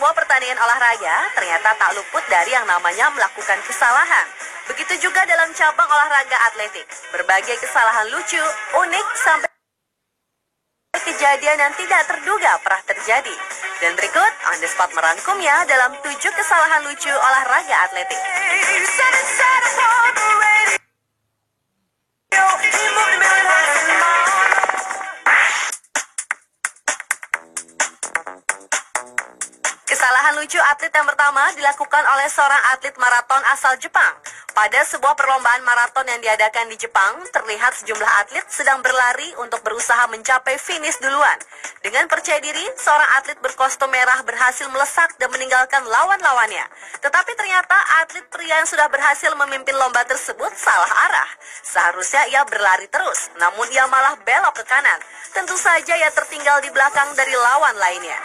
sebuah pertandingan olahraga ternyata tak luput dari yang namanya melakukan kesalahan. Begitu juga dalam cabang olahraga atletik. Berbagai kesalahan lucu, unik, sampai kejadian yang tidak terduga pernah terjadi. Dan berikut On The Spot merangkumnya dalam 7 kesalahan lucu olahraga atletik. Kesalahan lucu atlet yang pertama dilakukan oleh seorang atlet maraton asal Jepang. Pada sebuah perlombaan maraton yang diadakan di Jepang, terlihat sejumlah atlet sedang berlari untuk berusaha mencapai finish duluan. Dengan percaya diri, seorang atlet berkostum merah berhasil melesak dan meninggalkan lawan-lawannya. Tetapi ternyata atlet pria yang sudah berhasil memimpin lomba tersebut salah arah. Seharusnya ia berlari terus, namun ia malah belok ke kanan. Tentu saja ia tertinggal di belakang dari lawan lainnya.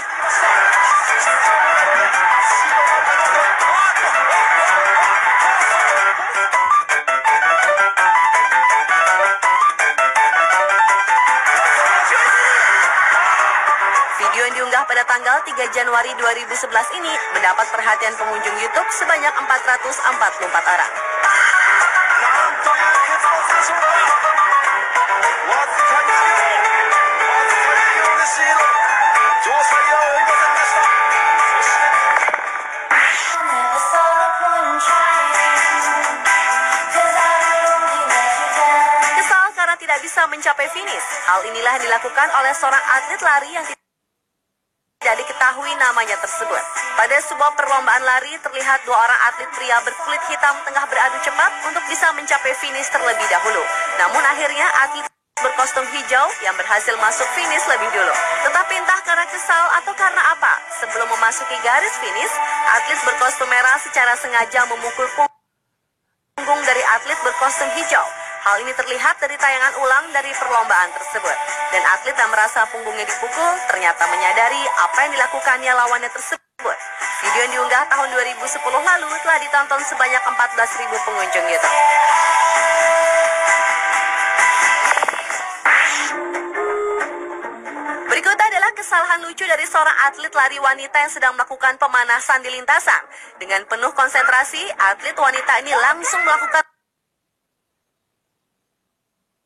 Video yang diunggah pada tanggal 3 Januari 2011 ini mendapat perhatian pengunjung YouTube sebanyak 444 orang. Kesal karena tidak bisa mencapai finish. Hal inilah yang dilakukan oleh seorang atlet lari yang tidak diketahui namanya tersebut. Pada sebuah perlombaan lari, terlihat 2 orang atlet pria berkulit hitam tengah beradu cepat untuk bisa mencapai finish terlebih dahulu. Namun akhirnya atlet berkostum hijau yang berhasil masuk finish lebih dulu. Tetapi entah karena kesal atau karena apa, sebelum memasuki garis finish, atlet berkostum merah secara sengaja memukul punggung dari atlet berkostum hijau. Hal ini terlihat dari tayangan ulang dari perlombaan tersebut. Dan atlet yang merasa punggungnya dipukul ternyata menyadari apa yang dilakukannya lawannya tersebut. Video yang diunggah tahun 2010 lalu telah ditonton sebanyak 14.000 pengunjung YouTube. Berikut adalah kesalahan lucu dari seorang atlet lari wanita yang sedang melakukan pemanasan di lintasan. Dengan penuh konsentrasi, atlet wanita ini langsung melakukan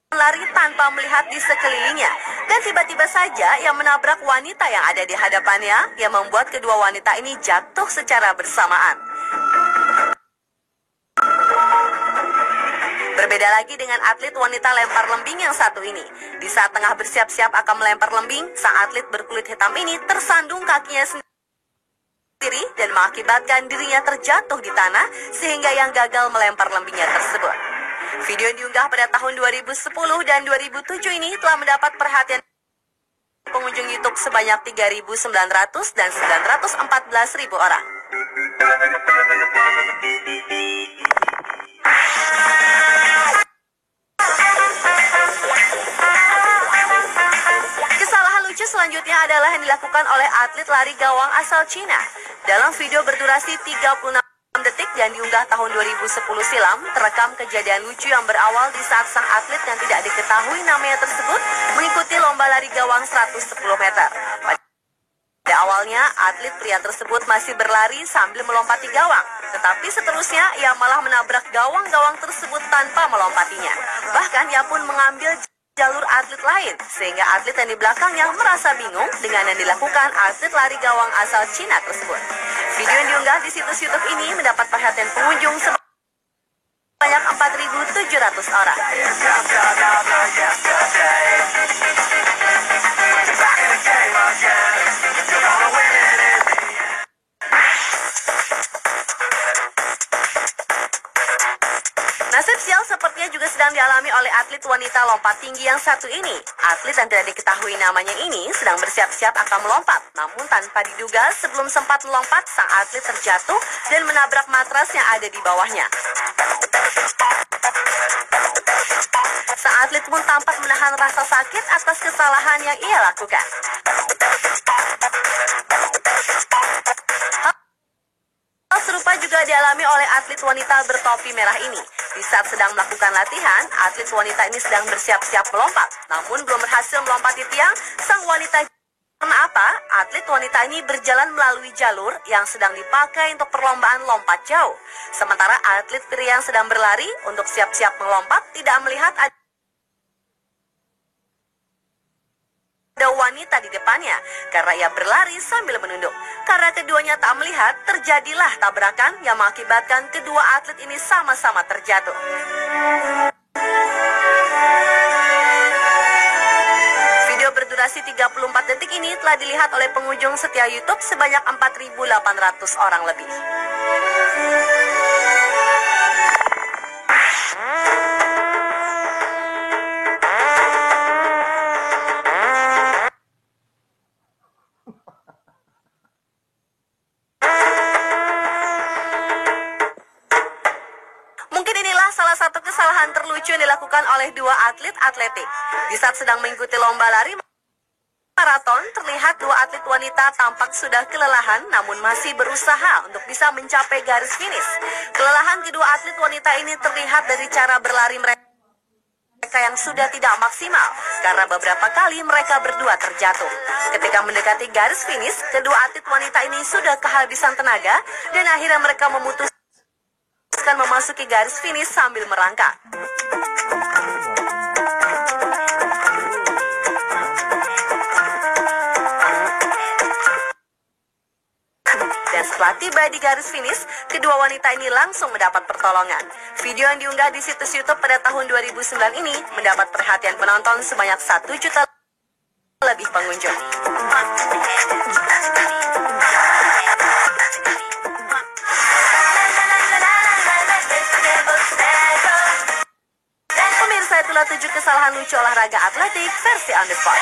lari tanpa melihat di sekelilingnya, dan tiba-tiba saja ia menabrak wanita yang ada di hadapannya, yang membuat kedua wanita ini jatuh secara bersamaan. Berbeda lagi dengan atlet wanita lempar lembing yang satu ini. Di saat tengah bersiap-siap akan melempar lembing, sang atlet berkulit hitam ini tersandung kakinya sendiri dan mengakibatkan dirinya terjatuh di tanah sehingga yang gagal melempar lembingnya tersebut. Video yang diunggah pada tahun 2010 dan 2007 ini telah mendapat perhatian pengunjung YouTube sebanyak 3.900 dan 914.000 orang. Kesalahan lucu selanjutnya adalah yang dilakukan oleh atlet lari gawang asal Cina. Dalam video berdurasi 36 detik yang diunggah tahun 2010 silam, terekam kejadian lucu yang berawal di saat sang atlet yang tidak diketahui namanya tersebut mengikuti lomba lari gawang 110 meter. Pada awalnya, atlet pria tersebut masih berlari sambil melompati gawang, tetapi seterusnya ia malah menabrak gawang-gawang tersebut tanpa melompatinya. Bahkan ia pun mengambil jalur atlet lain, sehingga atlet yang di belakangnya merasa bingung dengan yang dilakukan atlet lari gawang asal Cina tersebut. Video yang diunggah di situs YouTube ini mendapat perhatian pengunjung sebanyak 4.700 orang. Nasib sial sepertinya juga sedang dialami oleh atlet wanita lompat tinggi yang satu ini. Atlet yang tidak diketahui namanya ini sedang bersiap-siap akan melompat. Namun tanpa diduga, sebelum sempat melompat, sang atlet terjatuh dan menabrak matras yang ada di bawahnya. Sang atlet pun tampak menahan rasa sakit atas kesalahan yang ia lakukan. Hal serupa juga dialami oleh atlet wanita bertopi merah ini. Di saat sedang melakukan latihan, atlet wanita ini sedang bersiap-siap melompat. Namun belum berhasil melompati tiang, sang wanita Karena apa? Atlet wanita ini berjalan melalui jalur yang sedang dipakai untuk perlombaan lompat jauh. Sementara atlet pria yang sedang berlari untuk siap-siap melompat tidak melihat ada wanita di depannya karena ia berlari sambil menunduk. Karena keduanya tak melihat, terjadilah tabrakan yang mengakibatkan kedua atlet ini sama-sama terjatuh. Video berdurasi 34 detik ini telah dilihat oleh pengunjung setia YouTube sebanyak 4.800 orang lebih. Salah satu kesalahan terlucu yang dilakukan oleh dua atlet atletik. Di saat sedang mengikuti lomba lari maraton, terlihat dua atlet wanita tampak sudah kelelahan namun masih berusaha untuk bisa mencapai garis finish. Kelelahan kedua atlet wanita ini terlihat dari cara berlari mereka yang sudah tidak maksimal karena beberapa kali mereka berdua terjatuh. Ketika mendekati garis finish, kedua atlet wanita ini sudah kehabisan tenaga dan akhirnya mereka memutuskan memasuki garis finish sambil merangkak. Dan setelah tiba di garis finish, kedua wanita ini langsung mendapat pertolongan. Video yang diunggah di situs YouTube pada tahun 2009 ini mendapat perhatian penonton sebanyak 1 juta lebih pengunjung. Pemirsa, itulah 7 kesalahan lucu olahraga atletik versi On The Spot.